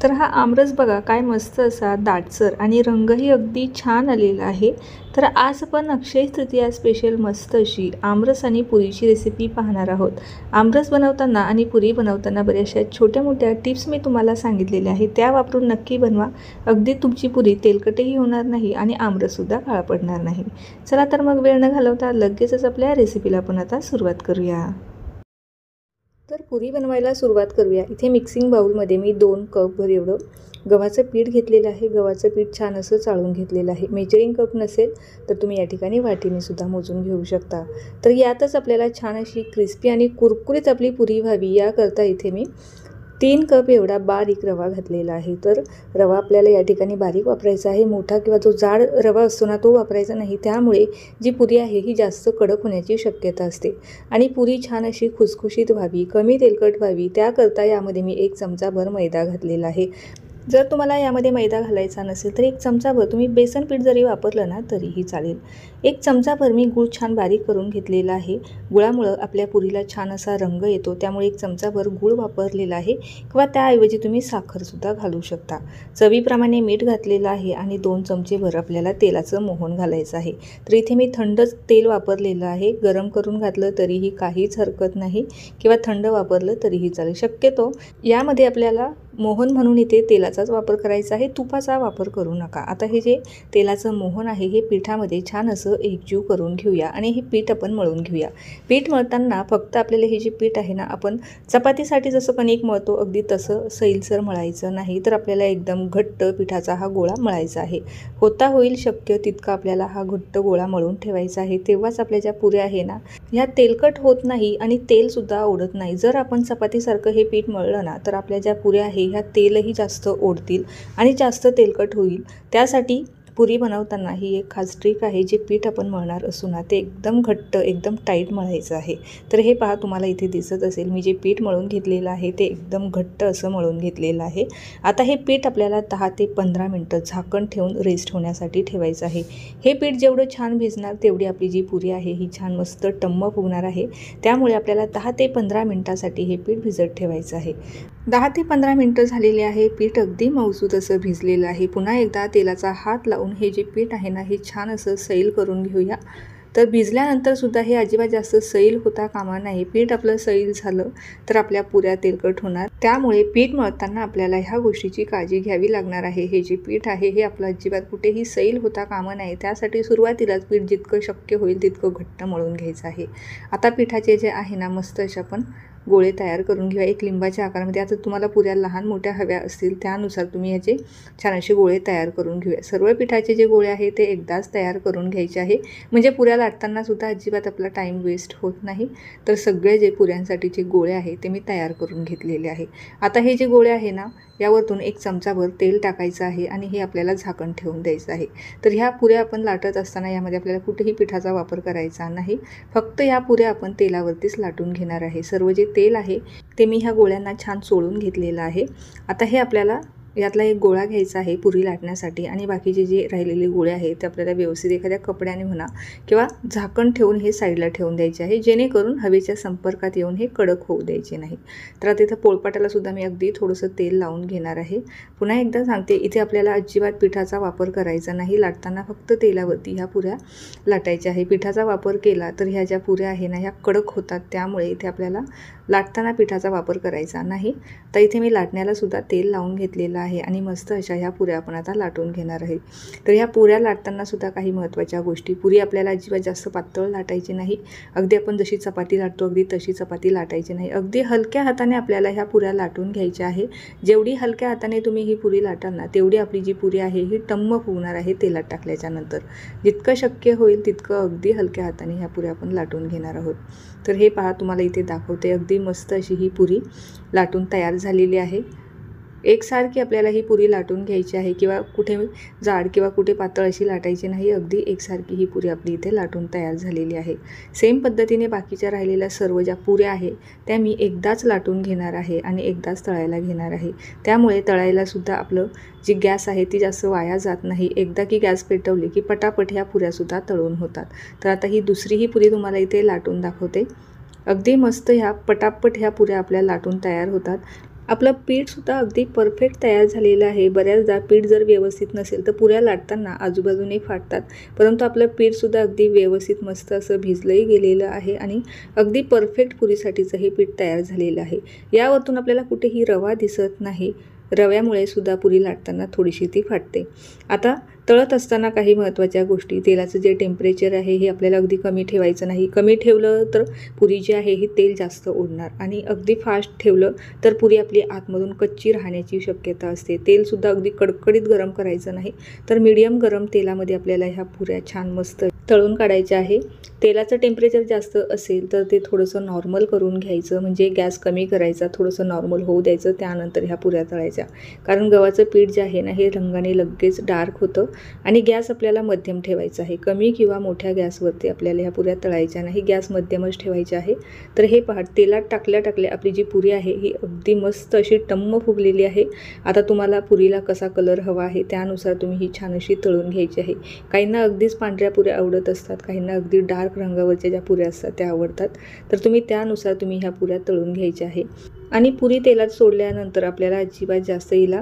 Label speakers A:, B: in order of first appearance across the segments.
A: तर हा आमरस बघा काय मस्त असा दाटसर आणि रंगही अगदी छान आलेला आहे। तर आज आपण अक्षय तृतीया स्पेशल मस्त अशी आमरस आणि पुरीची रेसिपी पाहणार आहोत। आमरस बनवताना आणि पुरी बनवताना बऱ्याचशा छोट्या मोठ्या टिप्स मी तुम्हाला सांगितलेल्या आहेत, त्या वापरून नक्की बनवा। अगदी तुमची पुरी तेलकटही होणार नाही आणि आमरससुद्धा काळा पडणार नाही। चला तर मग वेळ न घालवता लगेचच आपल्या रेसिपीला आपण आता सुरुवात करूया। तर पुरी बनवायला सुरुवात करूया। इथे मिक्सिंग बाउलमध्ये मी 2 कप भर एवढं गव्हाचं पीठ घेतलेलं आहे। गव्हाचं पीठ छान असं चाळून घेतलेलं आहे। मेजरिंग कप नसेल तर तुम्ही या ठिकाणी वाटीने सुद्धा मोजून घेऊ शकता। तर यातच आपल्याला छान अशी क्रिस्पी आणि कुरकुरीत आपली पुरी व्हावी याकरता इथे मी 3 कप एवढा बारीक रवा घातलेला आहे। तर रवा आपल्याला या ठिकाणी बारीक वापरायचा आहे, मोठा किंवा जो जाड रवा असतो ना तो वापरायचा नाही। त्यामुळे जी पुरी आहे ही जास्त कडक होण्याची शक्यता असते आणि पुरी छान अशी खुसखुशीत व्हावी, कमी तेलकट व्हावी त्याकरता यामध्ये मी 1 चमचाभर मैदा घातलेला आहे। जर तुम्हाला यामध्ये मैदा घालायचा नसेल तर 1 चमचाभर तुम्ही बेसन पीठ जरी वापरलं ना तरीही चालेल। 1 चमचाभर मी गूळ छान बारीक करून घेतलेला आहे। गुळामुळे आपल्या पुरीला छान असा रंग येतो, त्यामुळे 1 चमचाभर गूळ वापरलेला आहे किंवा त्याऐवजी तुम्ही साखरसुद्धा घालू शकता। चवीप्रमाणे मीठ घातलेलं आहे आणि 2 चमचेभर आपल्याला तेलाचं मोहन घालायचं आहे। तर इथे मी थंड तेल वापरलेलं आहे, गरम करून घातलं तरीही काहीच हरकत नाही किंवा थंड वापरलं तरीही चालेल। शक्यतो यामध्ये आपल्याला मोहन म्हणून इथे तेलाचाच वापर करायचा आहे, तुपाचा वापर करू नका। आता हे जे तेलाचं मोहन आहे हे पिठामध्ये छान असं एकजीव करून घेऊया आणि हे पीठ आपण मळून घेऊया। पीठ मळताना फक्त आपल्याला हे जे पीठ आहे ना, आपण चपातीसाठी जसं कणिक मळतो अगदी तसं सैलसर मळायचं नाही, तर आपल्याला एकदम घट्ट पिठाचा हा गोळा मळायचा आहे। होता होईल शक्य तितका आपल्याला हा घट्ट गोळा मळून ठेवायचा आहे, तेव्हाच आपल्या ज्या पुऱ्या आहे ना ह्या तेलकट होत नाही आणि तेलसुद्धा ओढत नाही। जर आपण चपातीसारखं हे पीठ मळलं ना तर आपल्या ज्या पुऱ्या आहे ह्या तेलही जास्त ओढतील आणि जास्त तेलकट होईल। त्यासाठी पुरी बनवताना ही एक खास ट्रिक आहे, जे पीठ आपण मळणार असू ना ते एकदम घट्ट एकदम टाईट मळायचं आहे। तर हे पहा तुम्हाला इथे दिसत असेल, मी जे पीठ मळून घेतलेलं आहे ते एकदम घट्ट असं मळून घेतलेलं आहे। आता हे पीठ आपल्याला 10 ते 15 मिनटं झाकण ठेवून रेस्ट होण्यासाठी ठेवायचं आहे। हे पीठ जेवढं छान भिजणार तेवढी आपली जी पुरी आहे ही छान मस्त टम्म फुगणार आहे, त्यामुळे आपल्याला 10 ते 15 मिनटासाठी हे पीठ भिजत ठेवायचं आहे। 10 ते 15 मिनटं झालेले आहे, पीठ अगदी मऊसूत असं भिजलेलं आहे। पुन्हा एकदा तेलाचा हात लावून हे जे पीठ आहे ना हे छान असं सैल करून घेऊया। तर भिजल्यानंतर सुद्धा हे अजिबात जास्त सैल होता कामा नये। पीठ आपलं सैल झालं तर आपल्या पुऱ्या तेलकट होणार, त्यामुळे पीठ मळताना आपल्याला ह्या गोष्टीची काळजी घ्यावी लागणार आहे। हे जे पीठ आहे हे आपलं अजिबात कुठेही सैल होता कामा नये, त्यासाठी सुरुवातीलाच पीठ जितकं शक्य होईल तितकं घट्ट मळून घ्यायचं आहे। आता पिठाचे जे आहे ना मस्त अशा आपण गोळे तयार करून घेऊया, 1 लिंबाच्या आकारामध्ये। आता तुम्हाला पुऱ्या लहान मोठ्या हव्या असतील त्यानुसार तुम्ही याचे छान असे गोळे तयार करून घेऊया। सर्व पिठाचे जे गोळे आहे ते एकदाच तयार करून घ्यायचे आहे, म्हणजे पुऱ्या लाटताना सुद्धा अजिबात आपला टाईम वेस्ट होत नाही। तर सगळे जे पुऱ्यांसाठीचे गोळे आहे ते मी तयार करून घेतलेले आहे। आता हे जे गोळे आहे ना यावरतून 1 चमचाभर तेल टाकायचं आहे आणि हे आपल्याला झाकण ठेवून द्यायचं आहे। तर ह्या पुऱ्या आपण लाटत असताना यामध्ये आपल्याला कुठेही पिठाचा वापर करायचा नाही, फक्त ह्या पुऱ्या आपण तेलावरतीच लाटून घेणार आहे। सर्व जे तेल आहे ते मी ह्या गोळ्यांना छान चोळून घेतलेलं आहे। आता हे आपल्याला यातला 1 गोळा घ्यायचा आहे पुरी लाटण्यासाठी आणि बाकीचे जे राहिलेले गोळे आहेत ते आपल्याला व्यवस्थित एखाद्या कपड्याने म्हणा किंवा झाकण ठेवून हे साईडला ठेवून द्यायचे आहे, जेणेकरून हवेच्या संपर्कात येऊन हे कडक होऊ द्यायचे नाही। तर आता इथं पोळपाटाला सुद्धा मी अगदी थोडंसं तेल लावून घेणार आहे। पुन्हा एकदा सांगते, इथे आपल्याला अजिबात पिठाचा वापर करायचा नाही, लाटताना फक्त तेलावरती ह्या पुऱ्या लाटायच्या आहे। पिठाचा वापर केला तर ह्या ज्या पुऱ्या आहे ना ह्या कडक होतात, त्यामुळे इथे आपल्याला लाटताना पिठाचा वापर करायचा नाही। तर इथे मी लाटण्याला सुद्धा तेल लावून घेतलेलं आहे आणि मस्त अशा ह्या पुऱ्या आपण आता लाटून घेणार आहे। तर ह्या पुऱ्या लाटताना सुद्धा काही महत्त्वाच्या गोष्टी, पुरी आपल्याला अजिबात जास्त पातळ लाटायची नाही, अगदी आपण जशी चपाती लाटतो अगदी तशी चपाती लाटायची नाही, अगदी हलक्या हाताने आपल्याला ह्या पुऱ्या लाटून घ्यायच्या आहे। जेवढी हलक्या हाताने तुम्ही ही पुरी लाटाल ना तेवढी आपली जी पुरी आहे ही टम्म फुगणार आहे तेलात टाकल्याच्या नंतर। जितकं शक्य होईल तितकं अगदी हलक्या हाताने ह्या पुऱ्या आपण लाटून घेणार आहोत। तर हे पहा तुम्हाला इथे दाखवते, अगदी मस्त अशी ही पुरी लाटून तयार झालेली आहे। एकसारखी आपल्याला ही पुरी लाटून घ्यायची आहे, किंवा कुठे जाड किंवा कुठे पातळ अशी लाटायची नाही, अगदी एकसारखी ही पुरी आपली इथे लाटून तयार झालेली आहे। सेम पद्धतीने बाकीच्या राहिलेल्या सर्व ज्या पुऱ्या आहे त्या मी एकदाच लाटून घेणार आहे आणि एकदाच तळायला घेणार आहे, त्यामुळे तळायला सुद्धा आपलं जी गॅस आहे ती जास्त वाया जात नाही। एकदा की गॅस पेटवली की पटापट ह्या पुऱ्यासुद्धा तळून होतात। तर आता ही दुसरी ही पुरी तुम्हाला इथे लाटून दाखवते, अगदी मस्त ह्या पटापट ह्या पुऱ्या आपल्या लाटून तयार होतात। आपलं पीठसुद्धा अगदी परफेक्ट तयार झालेलं आहे। बऱ्याचदा पीठ जर व्यवस्थित नसेल तर पुऱ्या लाटताना आजूबाजूने फाटतात, परंतु आपलं पीठसुद्धा अगदी व्यवस्थित मस्त असं भिजलंही गेलेलं आहे आणि अगदी परफेक्ट पुरीसाठीचं हे पीठ तयार झालेलं आहे। यावरतून आपल्याला कुठेही रवा दिसत नाही। रव्यामुळे सुद्धा पुरी लाटताना थोडीशी ती फाटते। आता तळत असताना काही महत्त्वाच्या गोष्टी, तेलाचं जे टेम्परेचर आहे हे आपल्याला अगदी कमी ठेवायचं नाही। कमी ठेवलं तर पुरी जी आहे ही तेल जास्त ओढणार आणि अगदी फास्ट ठेवलं तर पुरी आपली आतमधून कच्ची राहण्याची शक्यता असते। तेलसुद्धा अगदी कडकडीत गरम करायचं नाही, तर मीडियम गरम तेलामध्ये आपल्याला ह्या पुऱ्या छान मस्त तळून काढायच्या आहे। तेलाचं टेम्परेचर जास्त असेल तर ते थोडंसं नॉर्मल करून घ्यायचं, म्हणजे गॅस कमी करायचा, थोडंसं नॉर्मल होऊ द्यायचं, त्यानंतर ह्या पुऱ्या तळायच्या। कारण गव्हाचं पीठ जे आहे ना हे रंगाने लगेच डार्क होतं आणि गॅस आपल्याला मध्यम ठेवायचा आहे। कमी किंवा मोठ्या गॅसवरती आपल्याला ह्या पुऱ्या तळायच्या नाही, गॅस मध्यमच ठेवायचा आहे। तर हे पहा, तेलात टाकल्या आपली जी पुरी आहे ही अगदी मस्त अशी टम्म फुगलेली आहे। आता तुम्हाला पुरीला कसा कलर हवा आहे त्यानुसार तुम्ही ही छान अशी तळून घ्यायची आहे। काहींना अगदीच पांढऱ्या पुऱ्या आवडत असतात, काहींना अगदी डार्क रंगावरच्या ज्या पुऱ्या असतात त्या आवडतात, तर तुम्ही त्यानुसार तुम्ही ह्या पुऱ्या तळून घ्यायच्या आहे। आणि पुरी तेलात सोडल्यानंतर आपल्याला अजिबात जास्त हिला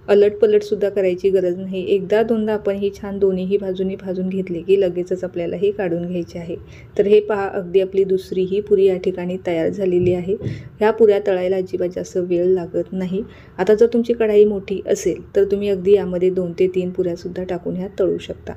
A: अलटपलटसुद्धा करायची गरज नाही। एकदा दोनदा आपण ही छान दोन्हीही बाजूनी भाजून घेतली की लगेचच आपल्याला ही काढून घ्यायची आहे। तर हे पहा, अगदी आपली दुसरी ही पुरी या ठिकाणी तयार झालेली आहे। ह्या पुऱ्या तळायला अजिबात जास्त वेळ लागत नाही। आता जर तुमची कढाई मोठी असेल तर तुम्ही अगदी यामध्ये 2 ते 3 पुऱ्यासुद्धा टाकून ह्या तळू शकता।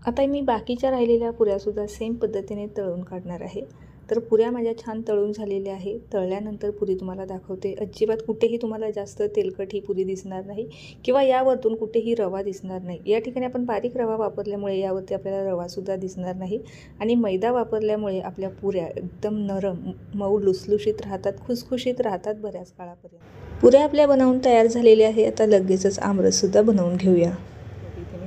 A: आता मी बाकीच्या राहिलेल्या पुऱ्यासुद्धा सेम पद्धतीने तळून काढणार आहे। तर पुऱ्या माझ्या छान तळून झालेल्या आहे। तळल्यानंतर पुरी तुम्हाला दाखवते, अजिबात कुठेही तुम्हाला जास्त तेलकट ही पुरी दिसणार नाही किंवा यावरतून कुठेही रवा दिसणार नाही। या ठिकाणी आपण बारीक रवा वापरल्यामुळे यावरती आपल्याला रवासुद्धा दिसणार नाही आणि मैदा वापरल्यामुळे आपल्या पुऱ्या एकदम नरम, मऊ, लुसलुशीत राहतात, खुसखुशीत राहतात बऱ्याच काळापर्यंत। पुऱ्या आपल्या बनवून तयार झालेल्या आहे। आता लगेचच आमरससुद्धा बनवून घेऊया।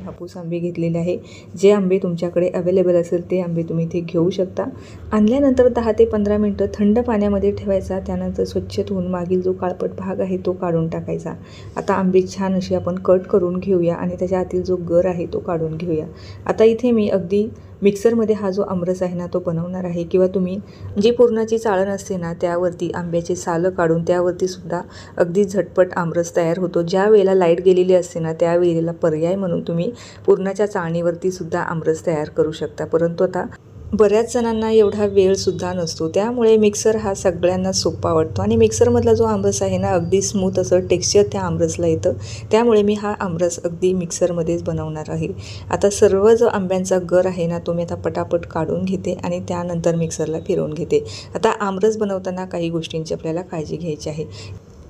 A: हापूस आंबे घेतलेले आहे। जे आंबे तुमच्याकडे अवेलेबल असेल ते आंबे तुम्ही इथे घेऊ शकता। आणल्यानंतर 10 ते 15 मिनटं थंड पाण्यामध्ये ठेवायचा, त्यानंतर स्वच्छ धुवून मागील जो काळपट भाग आहे तो काढून टाकायचा। आता आंबे छान असे आपण कट करून घेऊया आणि त्याच्या आतील जो गर आहे तो काढून घेऊया। आता इथे मी अगदी मिक्सरमध्ये हा जो आमरस आहे ना तो बनवणार आहे, किंवा तुम्ही जी पुरणाची चाळण असते ना त्यावरती आंब्याचे सालं काढून त्यावरती सुद्धा अगदी झटपट आमरस तयार होतो। ज्या वेळेला लाईट गेलेली असते ना त्यावेळेला पर्याय म्हणून तुम्ही पुरणाच्या चाळणीवरती सुद्धा आमरस तयार करू शकता, परंतु आता बऱ्याच जणांना एवढा वेळसुद्धा नसतो, त्यामुळे मिक्सर हा सगळ्यांना सोपा वाटतो आणि मिक्सरमधला जो आमरस आहे ना अगदी स्मूथ असं टेक्स्चर त्या आमरसला येतं, त्यामुळे मी हा आमरस अगदी मिक्सरमध्येच बनवणार आहे। आता सर्व जो आंब्यांचा गर आहे ना तो मी आता पटापट काढून घेते आणि त्यानंतर मिक्सरला फिरवून घेते। आता आमरस बनवताना काही गोष्टींची आपल्याला काळजी घ्यायची आहे।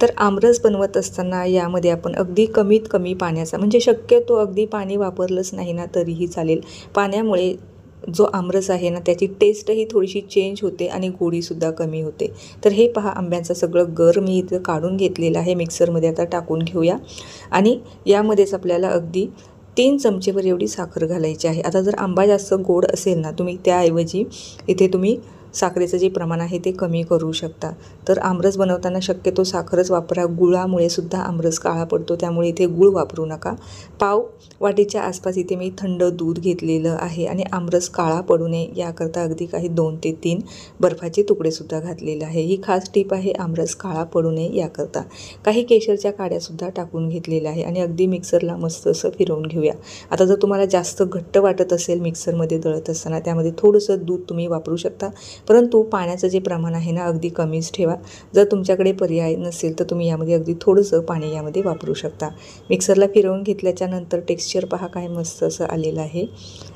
A: तर आमरस बनवत असताना यामध्ये आपण अगदी कमीत कमी पाण्याचा, म्हणजे शक्यतो अगदी पाणी वापरलंच नाही ना तरीही चालेल। पाण्यामुळे जो आमरस आहे ना त्याची टेस्टही थोडीशी चेंज होते आणि गोडीसुद्धा कमी होते। तर हे पहा, आंब्यांचं सगळं गर मी इथं काढून घेतलेलं आहे। मिक्सरमध्ये आता टाकून घेऊया आणि यामध्येच आपल्याला अगदी 3 चमचेवर एवढी साखर घालायची आहे। आता जर आंबा जास्त गोड असेल ना तुम्ही त्याऐवजी इथे तुम्ही साखरेचं जे प्रमाण आहे ते कमी करू शकता। तर आमरस बनवताना शक्यतो साखरच वापरा। गुळामुळे सुद्धा आमरस काळा पडतो, त्यामुळे इथे गूळ वापरू नका। पाव वाटीच्या आसपास इथे मी थंड दूध घेतलेलं आहे आणि आमरस काळा पडू नये याकरता अगदी काही 2 ते 3 बर्फाचे तुकडेसुद्धा घातलेले आहे। ही खास टिप आहे आमरस काळा पडू नये याकरता। काही केशरच्या काड्यासुद्धा टाकून घेतलेल्या आहे आणि अगदी मिक्सरला मस्त असं फिरवून घेऊया। आता जर तुम्हाला जास्त घट्ट वाटत असेल मिक्सरमध्ये दळत असताना त्यामध्ये थोडंसं दूध तुम्ही वापरू शकता, परंतु पाण्याचं जे प्रमाण आहे ना अगदी कमीच ठेवा। जर तुमच्याकडे पर्याय नसेल तर तुम्ही यामध्ये अगदी थोडंसं पाणी यामध्ये वापरू शकता। मिक्सरला फिरवून घेतल्याच्या नंतर टेक्स्चर पहा काय मस्त असं आलेलं आहे।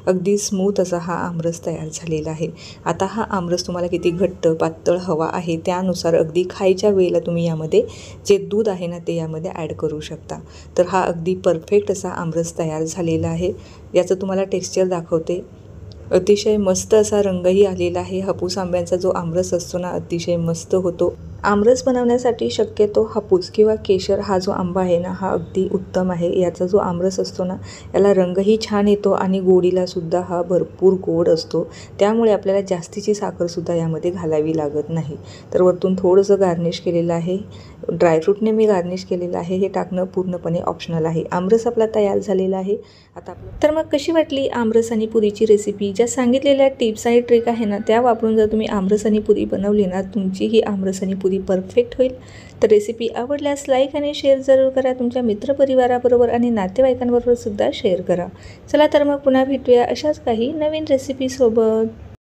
A: अगदी स्मूथ असा हा आमरस तयार झालेला आहे। आता हा आमरस तुम्हाला किती घट्ट पातळ हवा आहे त्यानुसार अगदी खायच्या वेळेला तुम्ही यामध्ये जे दूध आहे ना ते यामध्ये ॲड करू शकता। तर हा अगदी परफेक्ट असा आमरस तयार झालेला आहे। याचं तुम्हाला टेक्स्चर दाखवते, अतिशय मस्त असा रंगही आलेला आहे। हापूस आंब्यांचा जो आमरस असतो ना अतिशय मस्त होतो। आमरस बनवण्यासाठी शक्यतो हापूस किंवा केशर हा जो आंबा आहे ना हा अगदी उत्तम आहे। याचा जो आमरस असतो ना याला रंगही छान येतो आणि गोडीला सुद्धा हा भरपूर गोड असतो, त्यामुळे आपल्याला जास्तीची साखरसुद्धा यामध्ये घालावी लागत नाही। तर वरतून थोडंसं गार्निश केलेलं आहे, ड्रायफ्रूटने मी गार्निश केलेलं आहे। हे टाकणं पूर्णपणे ऑप्शनल आहे। आमरस आपला तयार झालेला आहे। आता तर मग कशी वाटली आमरस आणि पुरीची रेसिपी? ज्या सांगितलेल्या टिप्स आणि ट्रिक आहे ना त्या वापरून जर तुम्ही आमरस आणि पुरी बनवली ना तुमची ही आमरस आणि पुरी अगदी परफेक्ट होईल। तर रेसिपी आवडल्यास लाईक आणि शेअर जरूर करा। तुमच्या मित्रपरिवाराबरोबर आणि नातेवाईकांबरोबर सुद्धा शेअर करा। चला तर मग पुन्हा भेटूया अशाच काही नवीन रेसिपीसोबत।